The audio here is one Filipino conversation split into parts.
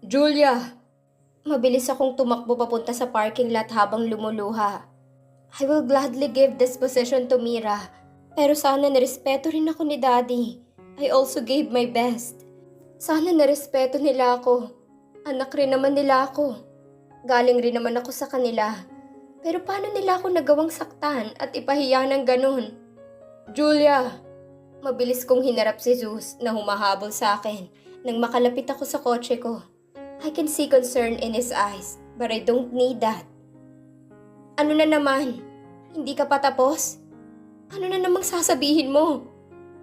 Julia! Mabilis akong tumakbo papunta sa parking lot habang lumuluha. I will gladly give this position to Mira. Pero sana nirespeto rin ako ni Daddy. I also gave my best. Sana nirespeto nila ako. Anak rin naman nila ako. Galing rin naman ako sa kanila. Pero paano nila ako nagawang saktan at ipahiya ng ganun? Julia! Mabilis kong hinarap si Zeus na humahabol sa akin nang makalapit ako sa kotse ko. I can see concern in his eyes, but I don't need that. Ano na naman? Hindi ka pa tapos? Ano na namang sasabihin mo?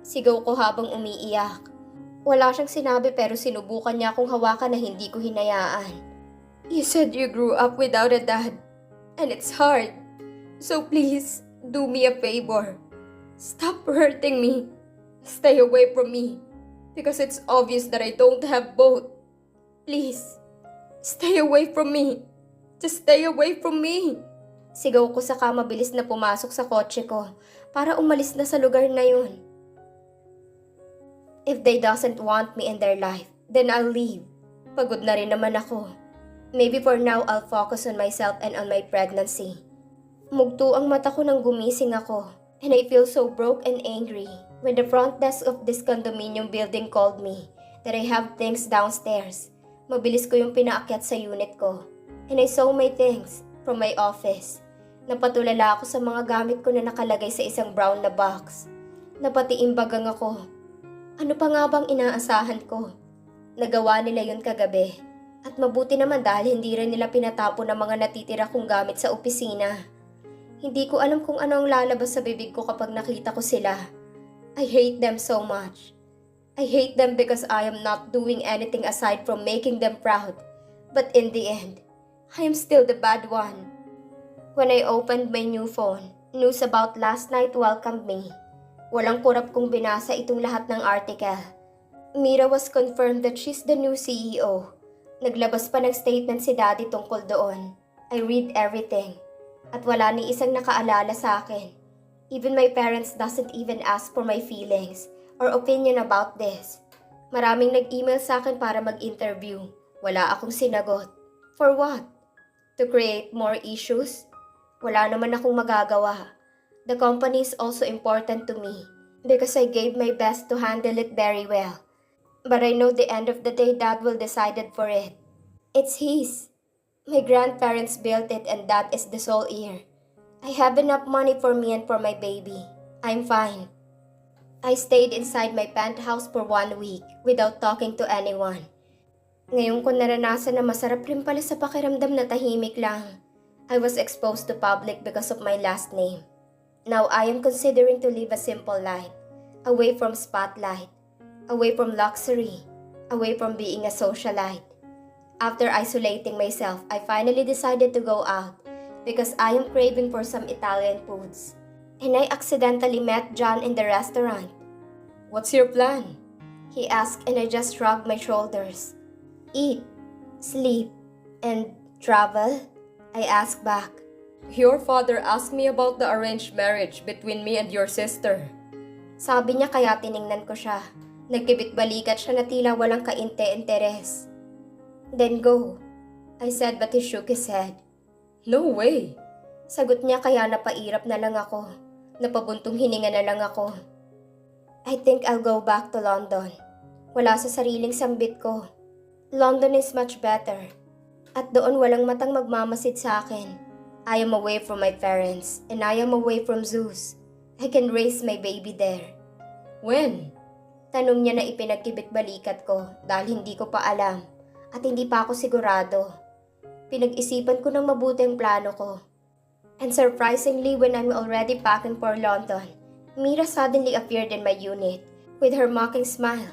Sigaw ko habang umiiyak. Wala siyang sinabi pero sinubukan niya akong hawakan na hindi ko hinayaan. You said you grew up without a dad, and it's hard. So please, do me a favor. Stop hurting me. Stay away from me. Because it's obvious that I don't have both. Please, stay away from me. Just stay away from me. Sigaw ko saka mabilis na pumasok sa kotse ko para umalis na sa lugar na yun. If they doesn't want me in their life, then I'll leave. Pagod na rin naman ako. Maybe for now I'll focus on myself and on my pregnancy. Mugto ang mata ko nang gumising ako. And I feel so broke and angry when the front desk of this condominium building called me that I have things downstairs. Mabilis ko yung pinaakyat sa unit ko. And I saw my things from my office. Napatulala ako sa mga gamit ko na nakalagay sa isang brown na box. Napatiimbagang ako. Ano pa nga bang inaasahan ko? Nagawa nila yun kagabi. At mabuti naman dahil hindi rin nila pinatapon ang mga natitira kong gamit sa opisina. Hindi ko alam kung ano ang lalabas sa bibig ko kapag nakita ko sila. I hate them so much. I hate them because I am not doing anything aside from making them proud. But in the end, I am still the bad one. When I opened my new phone, news about last night welcomed me. Walang kurap kong binasa itong lahat ng article. Mira was confirmed that she's the new CEO. Naglabas pa ng statement si Daddy tungkol doon. I read everything. At wala ni isang nakaalala sa akin. Even my parents doesn't even ask for my feelings or opinion about this. Maraming nag-email sa akin para mag-interview. Wala akong sinagot. For what? To create more issues? Wala naman akong magagawa. The company is also important to me because I gave my best to handle it very well. But I know the end of the day Dad will decide for it. It's his. My grandparents built it and that is the sole heir. I have enough money for me and for my baby. I'm fine. I stayed inside my penthouse for 1 week without talking to anyone. Ngayon ko naranasan na masarap rin pala sa pakiramdam na tahimik lang. I was exposed to public because of my last name. Now I am considering to live a simple life, away from spotlight, away from luxury, away from being a socialite. After isolating myself, I finally decided to go out because I am craving for some Italian foods. And I accidentally met John in the restaurant. What's your plan? He asked and I just shrugged my shoulders. Eat, sleep, and travel? I asked back. Your father asked me about the arranged marriage between me and your sister. Sabi niya kaya tiningnan ko siya. Nagkibit-balikat siya na tila walang kainte-interes. Then go, I said but he shook his head. No way. Sagot niya kaya napairap na lang ako. Napabuntong hininga na lang ako. I think I'll go back to London. Wala sa sariling sambit ko. London is much better. At doon walang matang magmamasid sa akin. I am away from my parents and I am away from Zeus. I can raise my baby there. When? Tanong niya na ipinagkibit-balikat ko dahil hindi ko pa alam at hindi pa ako sigurado. Pinag-isipan ko ng mabuti ang plano ko. And surprisingly, when I'm already packing for London, Mira suddenly appeared in my unit with her mocking smile.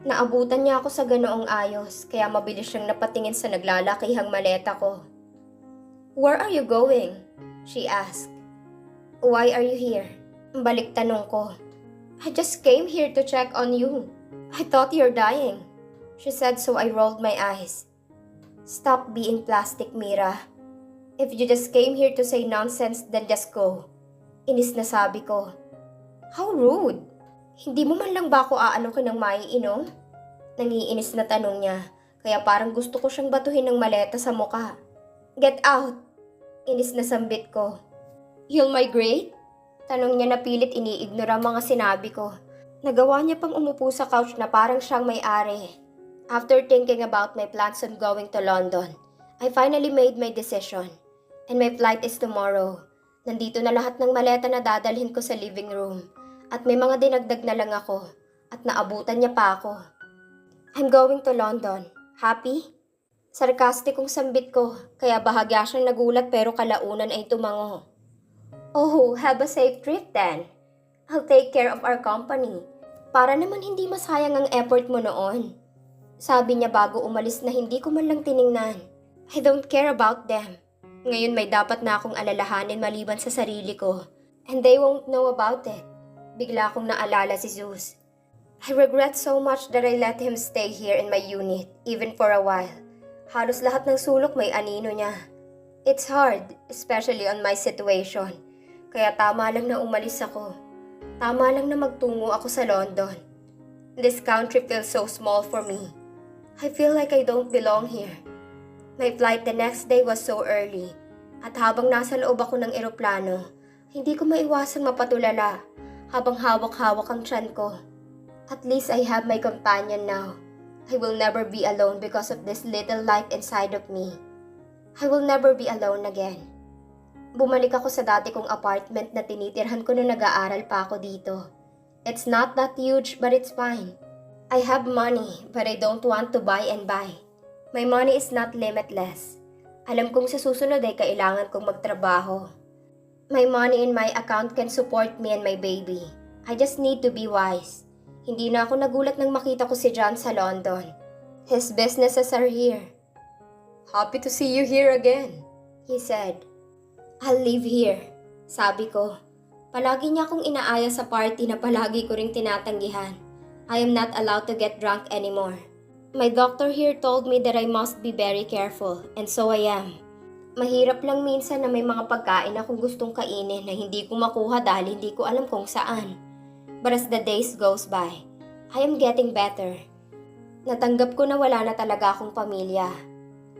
Naabutan niya ako sa ganoong ayos kaya mabilis siyang napatingin sa naglalakihang maleta ko. Where are you going? She asked. Why are you here? Balik tanong ko. I just came here to check on you. I thought you're dying. She said so I rolled my eyes. Stop being plastic, Mira. If you just came here to say nonsense, then just go. Inis na sabi ko. How rude! Hindi mo man lang ba ako aanokin ng maiinom? Nangiinis na tanong niya kaya parang gusto ko siyang batuhin ng maleta sa muka. Get out! Inis na sambit ko. You'll migrate? Tanong niya na pilit iniignora mga sinabi ko. Nagawa niya pang umupo sa couch na parang siyang may-ari. After thinking about my plans on going to London, I finally made my decision. And my flight is tomorrow. Nandito na lahat ng maleta na dadalhin ko sa living room. At may mga dinagdag na lang ako. At naabutan niya pa ako. I'm going to London. Happy? Sarkastikong sambit ko, kaya bahagya siyang nagulat pero kalaunan ay tumango. Oh, have a safe trip then. I'll take care of our company. Para naman hindi masayang ang effort mo noon. Sabi niya bago umalis na hindi ko man lang tiningnan. I don't care about them. Ngayon may dapat na akong alalahanin maliban sa sarili ko. And they won't know about it. Bigla akong naalala si Zeus. I regret so much that I let him stay here in my unit, even for a while. Halos lahat ng sulok may anino niya. It's hard, especially on my situation. Kaya tama lang na umalis ako. Tama lang na magtungo ako sa London. This country feels so small for me. I feel like I don't belong here. My flight the next day was so early. At habang nasa loob ako ng eroplano, hindi ko maiwasang mapatulala habang hawak-hawak ang tiyan ko. At least I have my companion now. I will never be alone because of this little life inside of me. I will never be alone again. Bumalik ako sa dati kong apartment na tinitirhan ko nung nag-aaral pa ako dito. It's not that huge but it's fine. I have money but I don't want to buy and buy. My money is not limitless. Alam kong sa susunod ay kailangan kong magtrabaho. My money in my account can support me and my baby. I just need to be wise. Hindi na ako nagulat nang makita ko si John sa London. His businesses are here. Happy to see you here again, he said. I'll live here, sabi ko. Palagi niya akong inaaya sa party na palagi ko ring tinatanggihan. I am not allowed to get drunk anymore. My doctor here told me that I must be very careful, and so I am. Mahirap lang minsan na may mga pagkain akong gustong kainin na hindi ko makuha dahil hindi ko alam kung saan. But as the days goes by, I am getting better. Natanggap ko na wala na talaga akong pamilya.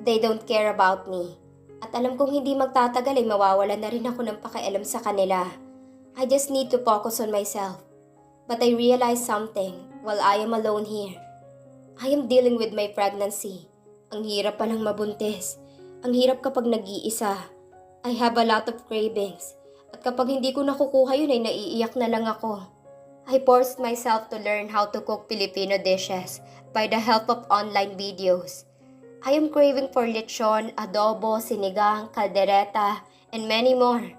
They don't care about me. At alam kong hindi magtatagal ay mawawalan na rin ako ng pakialam sa kanila. I just need to focus on myself. But I realized something while I am alone here. I am dealing with my pregnancy. Ang hirap palang mabuntis. Ang hirap kapag nag-iisa. I have a lot of cravings. At kapag hindi ko nakukuha yun ay naiiyak na lang ako. I forced myself to learn how to cook Filipino dishes by the help of online videos. I am craving for lechon, adobo, sinigang, caldereta, and many more.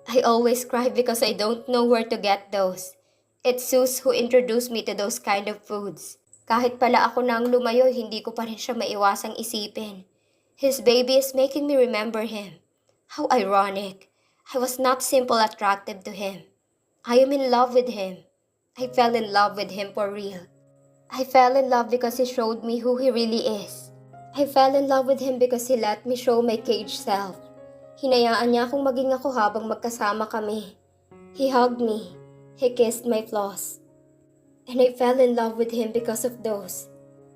I always cry because I don't know where to get those. It's Zeus who introduced me to those kind of foods. Kahit pala ako nang lumayo, hindi ko pa rin siya maiwasang isipin. His baby is making me remember him. How ironic. I was not simple attractive to him. I am in love with him. I fell in love with him for real. I fell in love because he showed me who he really is. I fell in love with him because he let me show my caged self. Hinayaan niya akong maging ako habang magkasama kami. He hugged me. He kissed my flaws. And I fell in love with him because of those.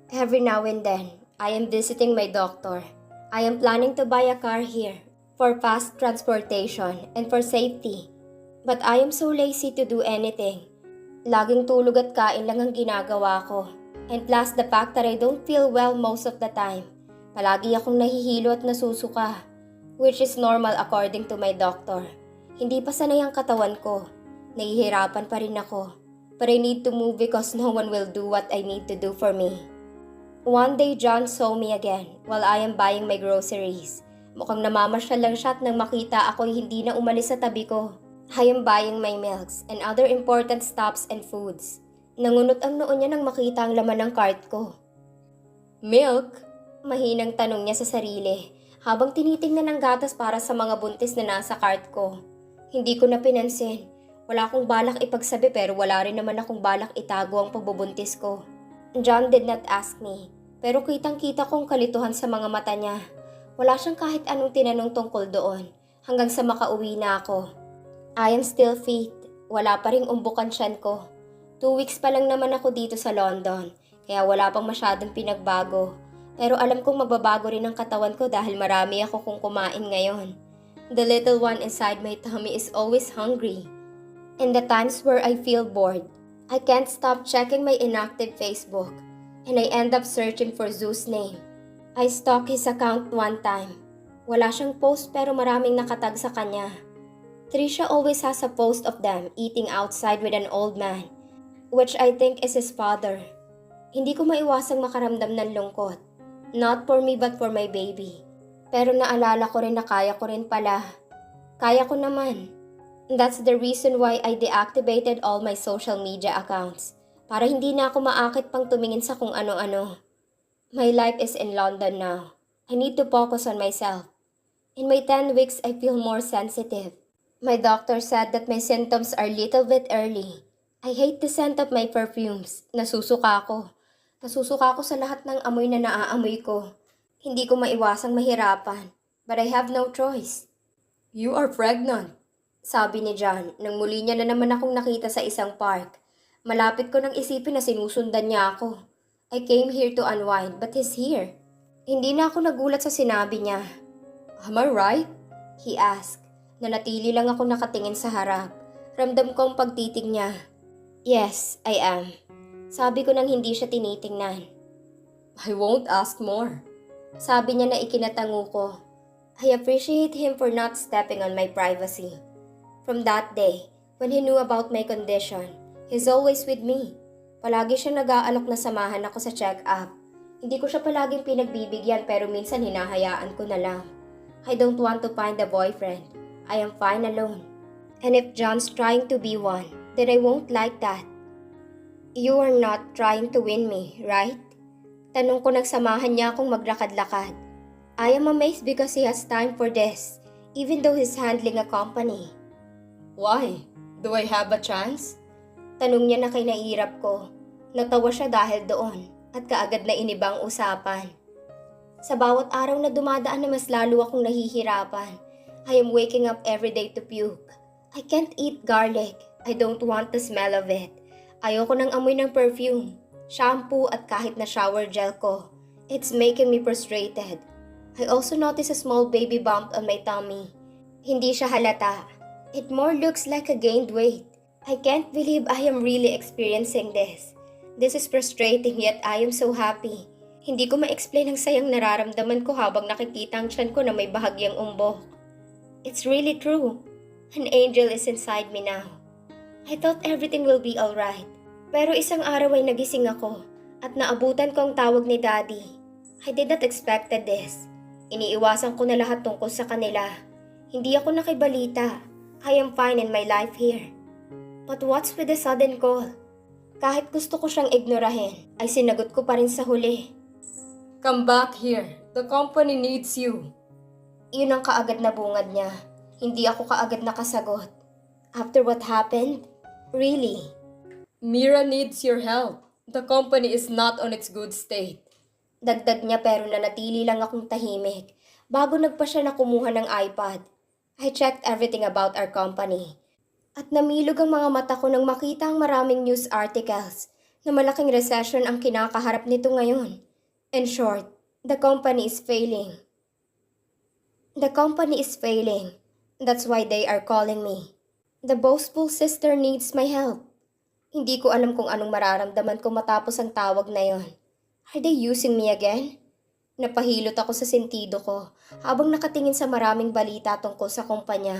Every now and then, I am visiting my doctor. I am planning to buy a car here for fast transportation and for safety. But I am so lazy to do anything. Laging tulog at kain lang ang ginagawa ko. And plus the fact that I don't feel well most of the time. Palagi akong nahihilo at nasusuka. Which is normal according to my doctor. Hindi pa sanay ang katawan ko. Nahihirapan pa rin ako. But I need to move because no one will do what I need to do for me. One day, John saw me again while I am buying my groceries. Mukhang namamasyal lang siya at nang makita ako'y hindi na umalis sa tabi ko. I am buying my milks and other important stuffs and foods. Nangunot ang noo niya nang makita ang laman ng cart ko. Milk? Mahinang tanong niya sa sarili habang tinitingnan ang gatas para sa mga buntis na nasa cart ko. Hindi ko na pinansin. Wala akong balak ipagsabi pero wala rin naman akong balak itago ang pagbubuntis ko. John did not ask me, pero kitang-kita kong kalituhan sa mga mata niya. Wala siyang kahit anong tinanong tungkol doon, hanggang sa makauwi na ako. I am still fit, wala pa ring umbukan tiyan ko. 2 weeks pa lang naman ako dito sa London, kaya wala pang masyadong pinagbago. Pero alam kong mababago rin ang katawan ko dahil marami ako kung kumain ngayon. The little one inside my tummy is always hungry. In the times where I feel bored, I can't stop checking my inactive Facebook, and I end up searching for Zeus' name. I stalked his account one time. Wala siyang post pero maraming nakatag sa kanya. Trisha always has a post of them eating outside with an old man, which I think is his father. Hindi ko maiwasang makaramdam ng lungkot. Not for me but for my baby. Pero naalala ko rin na kaya ko rin pala. Kaya ko naman. That's the reason why I deactivated all my social media accounts. Para hindi na ako maakit pang tumingin sa kung ano-ano. My life is in London now. I need to focus on myself. In my 10 weeks, I feel more sensitive. My doctor said that my symptoms are little bit early. I hate the scent of my perfumes. Nasusuka ako. Nasusuka ako sa lahat ng amoy na naaamoy ko. Hindi ko maiwasang mahirapan. But I have no choice. You are pregnant, sabi ni John nang muli niya na naman akong nakita sa isang park. Malapit ko nang isipin na sinusundan niya ako. I came here to unwind but he's here. Hindi na ako nagulat sa sinabi niya. Am I right? He asked. Nanatili lang ako nakatingin sa harap. Ramdam ko ang pagtitig niya. Yes, I am. Sabi ko nang hindi siya tinitingnan. I won't ask more. Sabi niya na ikinatango ko. I appreciate him for not stepping on my privacy. From that day, when he knew about my condition, he's always with me. Palagi siya nag-aalok na samahan ako sa check-up. Hindi ko siya palaging pinagbibigyan pero minsan hinahayaan ko na lang. I don't want to find a boyfriend. I am fine alone. And if John's trying to be one, then I won't like that. You are not trying to win me, right? Tanong ko nang samahan niya akong maglakad-lakad. I am amazed because he has time for this, even though he's handling a company. Why? Do I have a chance? Tanong niya na kinairap ko. Natawa siya dahil doon at kaagad na inibang usapan. Sa bawat araw na dumadaan na mas lalo akong nahihirapan. I am waking up every day to puke. I can't eat garlic. I don't want the smell of it. Ayoko ng amoy ng perfume, shampoo at kahit na shower gel ko. It's making me frustrated. I also notice a small baby bump on my tummy. Hindi siya halata. It more looks like a gained weight. I can't believe I am really experiencing this. This is frustrating yet I am so happy. Hindi ko ma-explain ang sayang nararamdaman ko habang nakikita ang tiyan ko na may bahagyang umbok. It's really true. An angel is inside me now. I thought everything will be alright. Pero isang araw ay nagising ako at naabutan ko ang tawag ni Daddy. I did not expected this. Iniiwasan ko na lahat tungkol sa kanila. Hindi ako nakibalita. I am fine in my life here. But what's with the sudden call? Kahit gusto ko siyang ignorahin, ay sinagot ko pa rin sa huli. Come back here. The company needs you. Yun ang kaagad na bungad niya. Hindi ako kaagad nakasagot. After what happened? Really? Mira needs your help. The company is not on its good state. Dagdag niya pero nanatili lang akong tahimik bago nagpa siya na kumuha ng iPad. I checked everything about our company. At namilog ang mga mata ko nang makita ang maraming news articles na malaking recession ang kinakaharap nito ngayon. In short, the company is failing. The company is failing. That's why they are calling me. The boastful sister needs my help. Hindi ko alam kung anong mararamdaman ko matapos ang tawag na yon. Are they using me again? Napahilot ako sa sentido ko habang nakatingin sa maraming balita tungkol sa kumpanya.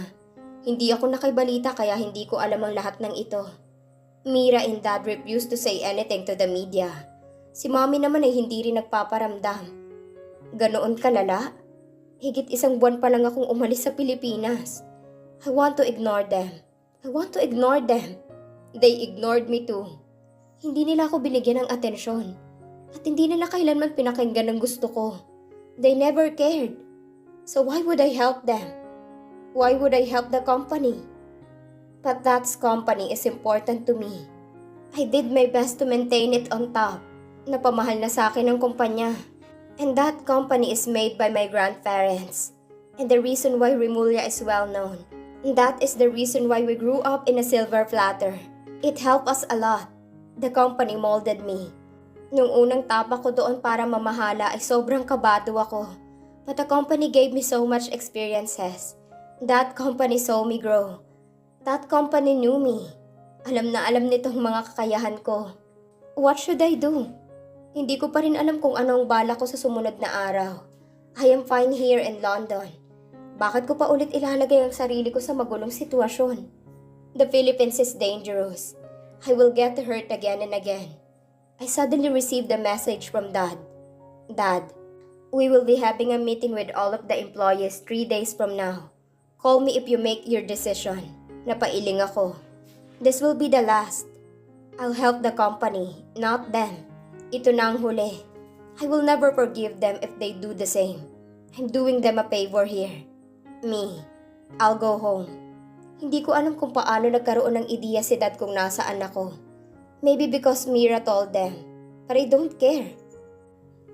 Hindi ako nakibalita kaya hindi ko alam ang lahat ng ito. Mira and Dad refused to say anything to the media. Si Mommy naman ay hindi rin nagpaparamdam. Ganoon kalala? Higit 1 buwan pa lang akong umalis sa Pilipinas. I want to ignore them. I want to ignore them. They ignored me too. Hindi nila ako binigyan ng atensyon. At hindi nila kailanman pinakinggan ang gusto ko. They never cared. So why would I help them? Why would I help the company? But that company is important to me. I did my best to maintain it on top. Napamahal na sa akin ang kumpanya. And that company is made by my grandparents. And the reason why Remulla is well known. And that is the reason why we grew up in a silver platter. It helped us a lot. The company molded me. Nung unang tapak ko doon para mamahala ay sobrang kabado ako. But the company gave me so much experiences. That company saw me grow. That company knew me. Alam na alam nitong mga kakayahan ko. What should I do? Hindi ko pa rin alam kung ano ang bala ko sa sumunod na araw. I am fine here in London. Bakit ko pa ulit ilalagay ang sarili ko sa magulong sitwasyon? The Philippines is dangerous. I will get hurt again and again. I suddenly received a message from Dad. Dad, we will be having a meeting with all of the employees 3 days from now. Call me if you make your decision. Napailing ako. This will be the last. I'll help the company, not them. Ito na ang huli. I will never forgive them if they do the same. I'm doing them a favor here. Me, I'll go home. Hindi ko alam kung paano nagkaroon ng ideya si Dad kung nasaan ako. Maybe because Mira told them. But I don't care.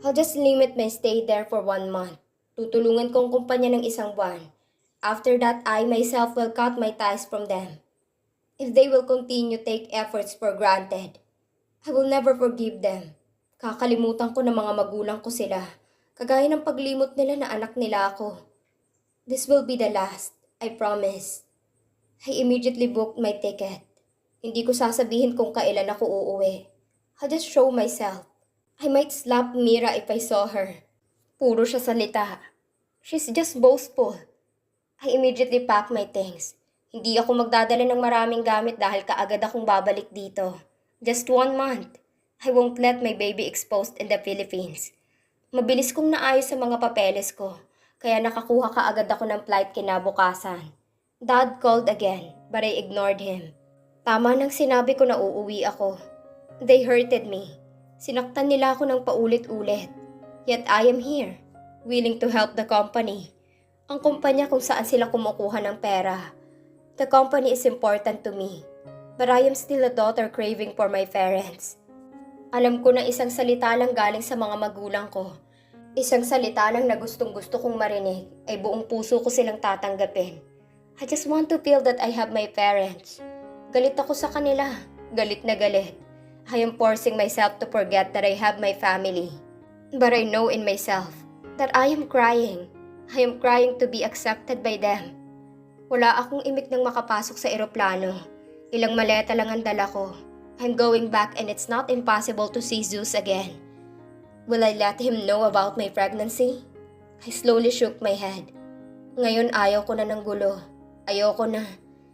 I'll just limit my stay there for 1 month. Tutulungan kong kumpanya ng 1 buwan. After that, I myself will cut my ties from them. If they will continue take efforts for granted, I will never forgive them. Kakalimutan ko na mga magulang ko sila. Kagaya ng paglimot nila na anak nila ako. This will be the last, I promise. I immediately booked my ticket. Hindi ko sasabihin kung kailan ako uuwi. I'll just show myself. I might slap Mira if I saw her. Puro siya salita. She's just boastful. I immediately packed my things. Hindi ako magdadala ng maraming gamit dahil kaagad akong babalik dito. Just 1 month. I won't let my baby exposed in the Philippines. Mabilis kong naayos sa mga papeles ko, kaya nakakuha kaagad ako ng flight kinabukasan. Dad called again, but I ignored him. Tama nang sinabi ko na uuwi ako. They hurted me. Sinaktan nila ako ng paulit-ulit. Yet I am here, willing to help the company. Ang kumpanya kung saan sila kumukuha ng pera. The company is important to me, but I am still a daughter craving for my parents. Alam ko na isang salita lang galing sa mga magulang ko. Isang salita lang na gustong-gusto kong marinig ay buong puso ko silang tatanggapin. I just want to feel that I have my parents. Galit ako sa kanila. Galit na galit. I am forcing myself to forget that I have my family. But I know in myself that I am crying. I am crying to be accepted by them. Wala akong imik nang makapasok sa eroplano. Ilang maleta lang ang dala ko. I'm going back and it's not impossible to see Zeus again. Will I let him know about my pregnancy? I slowly shook my head. Ngayon ayaw ko na ng gulo. Ayoko na.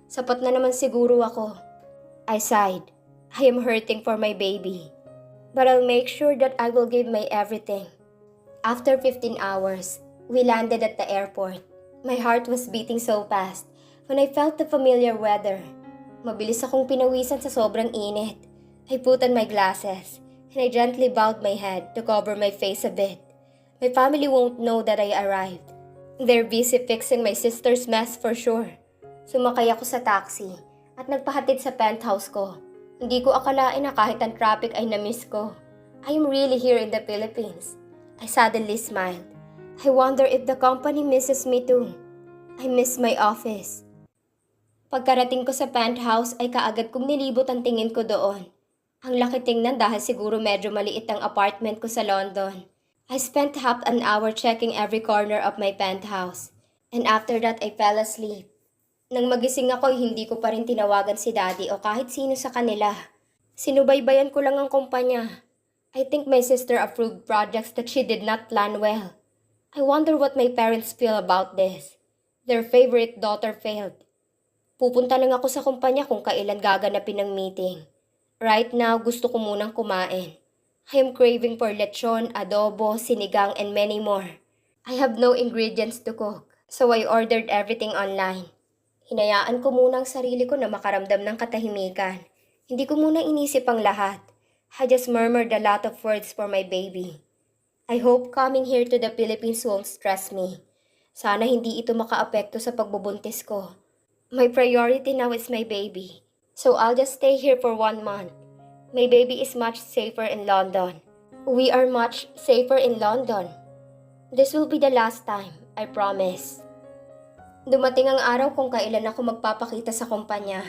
Sapat na naman siguro ako. I sighed. I am hurting for my baby. But I'll make sure that I will give my everything. After 15 hours, we landed at the airport. My heart was beating so fast when I felt the familiar weather. Mabilis akong pinawisan sa sobrang init. I put on my glasses and I gently bowed my head to cover my face a bit. My family won't know that I arrived. They're busy fixing my sister's mess for sure. Sumakay ako sa taxi at nagpahatid sa penthouse ko. Hindi ko akalain na kahit ang traffic ay na-miss ko. I am really here in the Philippines. I suddenly smiled. I wonder if the company misses me too. I miss my office. Pagkarating ko sa penthouse ay kaagad kong nilibot ang tingin ko doon. Ang laki tingnan dahil siguro medyo maliit ang apartment ko sa London. I spent half an hour checking every corner of my penthouse. And after that I fell asleep. Nang magising ako, hindi ko pa rin tinawagan si Daddy o kahit sino sa kanila. Sinubaybayan ko lang ang kumpanya. I think my sister approved projects that she did not plan well. I wonder what my parents feel about this. Their favorite daughter failed. Pupunta lang ako sa kumpanya kung kailan gaganapin ang meeting. Right now, gusto ko munang kumain. I am craving for lechon, adobo, sinigang, and many more. I have no ingredients to cook, so I ordered everything online. Hinayaan ko muna ang sarili ko na makaramdam ng katahimikan. Hindi ko muna inisip ang lahat. I just murmured a lot of words for my baby. I hope coming here to the Philippines won't stress me. Sana hindi ito makaapekto sa pagbubuntis ko. My priority now is my baby. So I'll just stay here for 1 month. My baby is much safer in London. We are much safer in London. This will be the last time, I promise. Dumating ang araw kung kailan ako magpapakita sa kumpanya.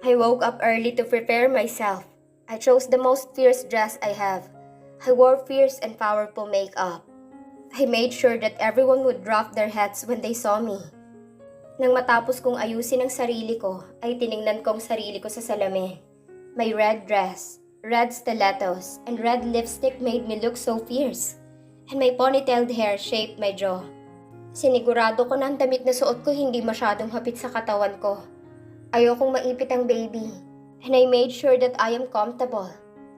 I woke up early to prepare myself. I chose the most fierce dress I have. I wore fierce and powerful makeup. I made sure that everyone would drop their heads when they saw me. Nang matapos kong ayusin ang sarili ko, ay tiningnan kong sarili ko sa salamin. My red dress, red stilettos, and red lipstick made me look so fierce. And my ponytailed hair shaped my jaw. Sinigurado ko na ang damit na suot ko hindi masyadong hapit sa katawan ko. Ayokong maipit ang baby. And I made sure that I am comfortable.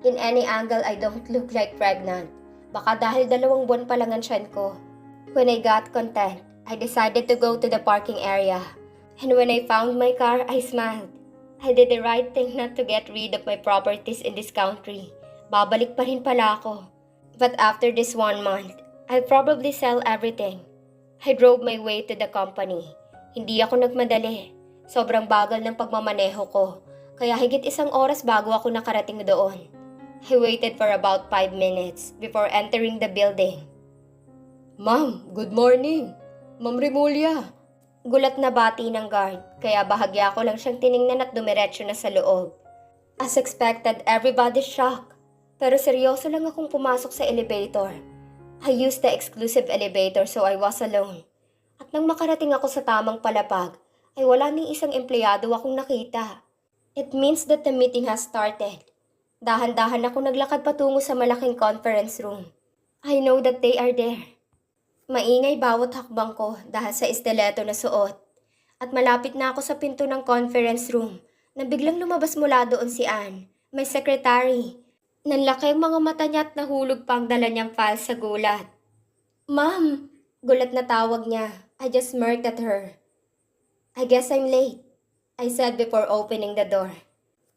In any angle, I don't look like pregnant. Baka dahil 2 buwan pa lang ang tiyan ko. When I got content, I decided to go to the parking area. And when I found my car, I smiled. I did the right thing not to get rid of my properties in this country. Babalik pa rin pala ako. But after this 1 month, I'll probably sell everything. I drove my way to the company. Hindi ako nagmadali. Sobrang bagal ng pagmamaneho ko. Kaya higit 1 oras bago ako nakarating doon. I waited for about 5 minutes before entering the building. Ma'am, good morning. Ma'am Remulla. Gulat na bati ng guard, kaya bahagya ko lang siyang tiningnan at dumiretso na sa loob. As expected, everybody's shocked. Pero seryoso lang akong pumasok sa elevator. I used the exclusive elevator so I was alone. At nang makarating ako sa tamang palapag, ay wala ning isang empleyado akong nakita. It means that the meeting has started. Dahan-dahan ako naglakad patungo sa malaking conference room. I know that they are there. Maingay bawat hakbang ko dahil sa estileto na suot. At malapit na ako sa pinto ng conference room na biglang lumabas mula doon si Anne, my secretary. Nanlaki ang mga mata niya at nahulog pa ang dala niyang file sa gulat. Ma'am! Gulat na tawag niya. I just smirked at her. I guess I'm late, I said before opening the door.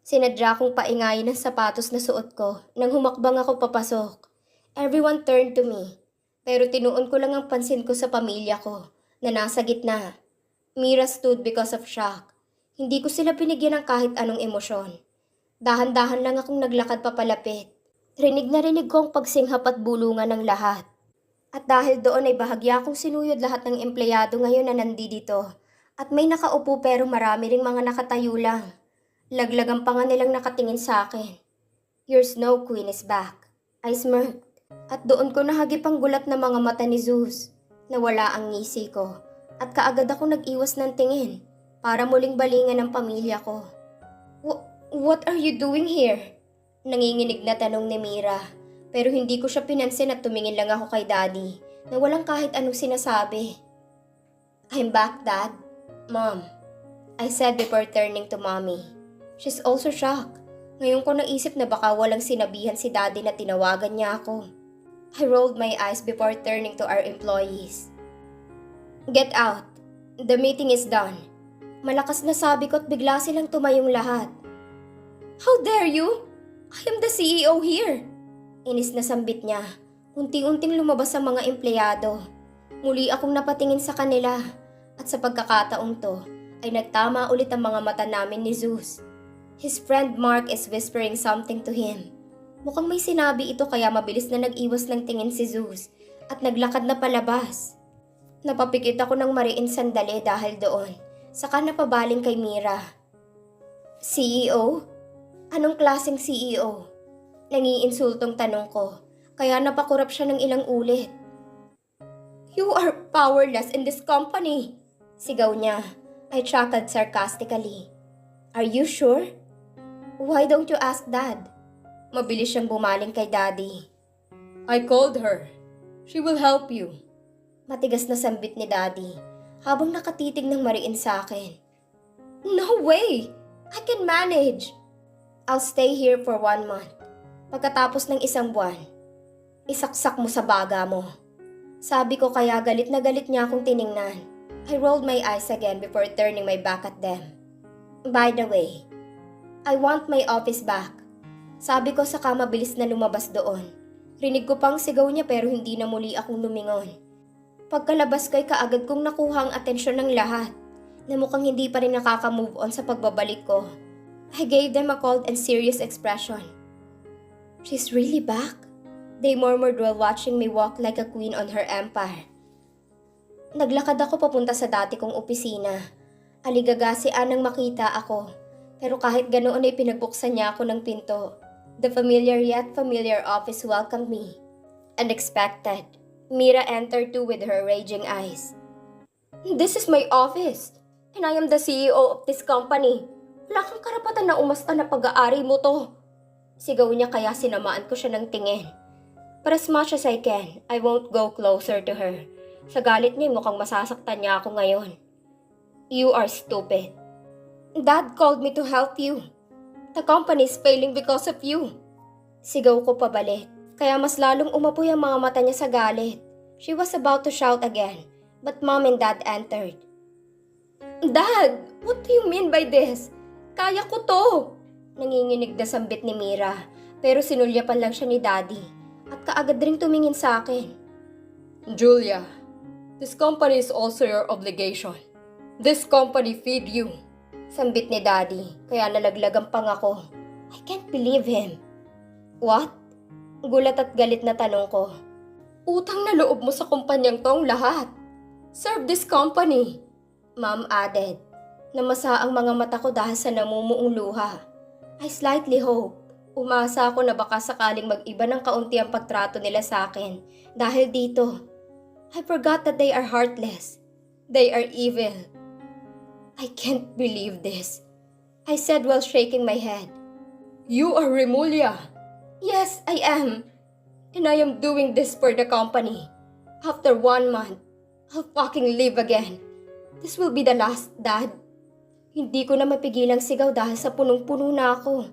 Sinadya kong paingayin ang sapatos na suot ko nang humakbang ako papasok. Everyone turned to me. Pero tinuon ko lang ang pansin ko sa pamilya ko na nasa gitna. Mira stood because of shock. Hindi ko sila binigyan ng kahit anong emosyon. Dahan-dahan lang akong naglakad papalapit. Rinig na rinig ko ang pagsinghap at bulungan ng lahat. At dahil doon ay bahagya kong sinuyod lahat ng empleyado ngayon na nandito. At may nakaupo pero marami ring mga nakatayo lang. Laglagang pa nga nilang nakatingin sa akin. Your Snow Queen is back. I smirked. At doon ko nahagip ang gulat na mga mata ni Zeus. Nawala ang ngisi ko. At kaagad ako nag-iwas ng tingin para muling balingan ang pamilya ko. What are you doing here? Nanginginig na tanong ni Mira. Pero hindi ko siya pinansin at tumingin lang ako kay Daddy na walang kahit anong sinasabi. I'm back, Dad. Mom, I said before turning to Mommy. She's also shocked. Ngayon ko naisip na baka walang sinabihan si Daddy na tinawagan niya ako. I rolled my eyes before turning to our employees. Get out. The meeting is done. Malakas na sabi ko at bigla silang tumayong lahat. How dare you? I am the CEO here. Inis na sambit niya. Unti-unting lumabas ang mga empleyado. Muli akong napatingin sa kanila. At sa pagkakataong to, ay nagtama ulit ang mga mata namin ni Zeus. His friend Mark is whispering something to him. Mukhang may sinabi ito kaya mabilis na nag-iwas ng tingin si Zeus at naglakad na palabas. Napapikit ako ng mariin sandali dahil doon. Saka napabaling kay Mira. CEO? Anong klaseng CEO? Nangiinsultong tanong ko, kaya napakurap siya ng ilang ulit. You are powerless in this company, sigaw niya. I chuckled sarcastically. Are you sure? Why don't you ask Dad? Mabilis siyang bumaling kay Daddy. I called her. She will help you. Matigas na sambit ni Daddy habang nakatitig ng mariin sa akin. No way! I can manage! I'll stay here for 1 month. Pagkatapos ng 1 buwan, isaksak mo sa baga mo. Sabi ko kaya galit na galit niya akong tiningnan. I rolled my eyes again before turning my back at them. By the way, I want my office back. Sabi ko saka mabilis na lumabas doon. Rinig ko pang sigaw niya pero hindi na muli akong lumingon. Pagkalabas ko'y kaagad kong nakuha ang atensyon ng lahat na mukhang hindi pa rin nakaka-move on sa pagbabalik ko. I gave them a cold and serious expression. She's really back? They murmured while watching me walk like a queen on her empire. Naglakad ako papunta sa dati kong opisina. Aligaga si Anang makita ako. Pero kahit ganoon ay pinagbuksan niya ako ng pinto. The familiar yet familiar office welcomed me. Unexpected, Mira entered too with her raging eyes. This is my office, and I am the CEO of this company. Wala kang karapatan na umasta na pag-aari mo to. Sigaw niya kaya sinamaan ko siya ng tingin. But as much as I can, I won't go closer to her. Sa galit niya mukhang masasaktan niya ako ngayon. You are stupid. Dad called me to help you. The company is failing because of you. Sigaw ko pabalik, kaya mas lalong umapoy ang mga mata niya sa galit. She was about to shout again, but Mom and Dad entered. Dad, what do you mean by this? Kaya ko to! Nanginginig na sambit ni Mira, pero sinulyapan lang siya ni Daddy at kaagad ring tumingin sa akin. Julia, this company is also your obligation. This company feed you. Sambit ni Daddy, kaya nalaglag ang pangako. I can't believe him. What? Gulat at galit na tanong ko. Utang na loob mo sa kumpanyang tong lahat. Serve this company. Mom added. Namasa ang mga mata ko dahil sa namumuong luha. I slightly hope. Umasa ako na baka sakaling mag-iba ng kaunti ang pagtrato nila sa akin. Dahil dito, I forgot that they are heartless. They are evil. I can't believe this. I said while shaking my head. You are Remulia. Yes, I am. And I am doing this for the company. After 1 month, I'll fucking leave again. This will be the last, Dad. Hindi ko na mapigilang sigaw dahil sa punong-puno na ako.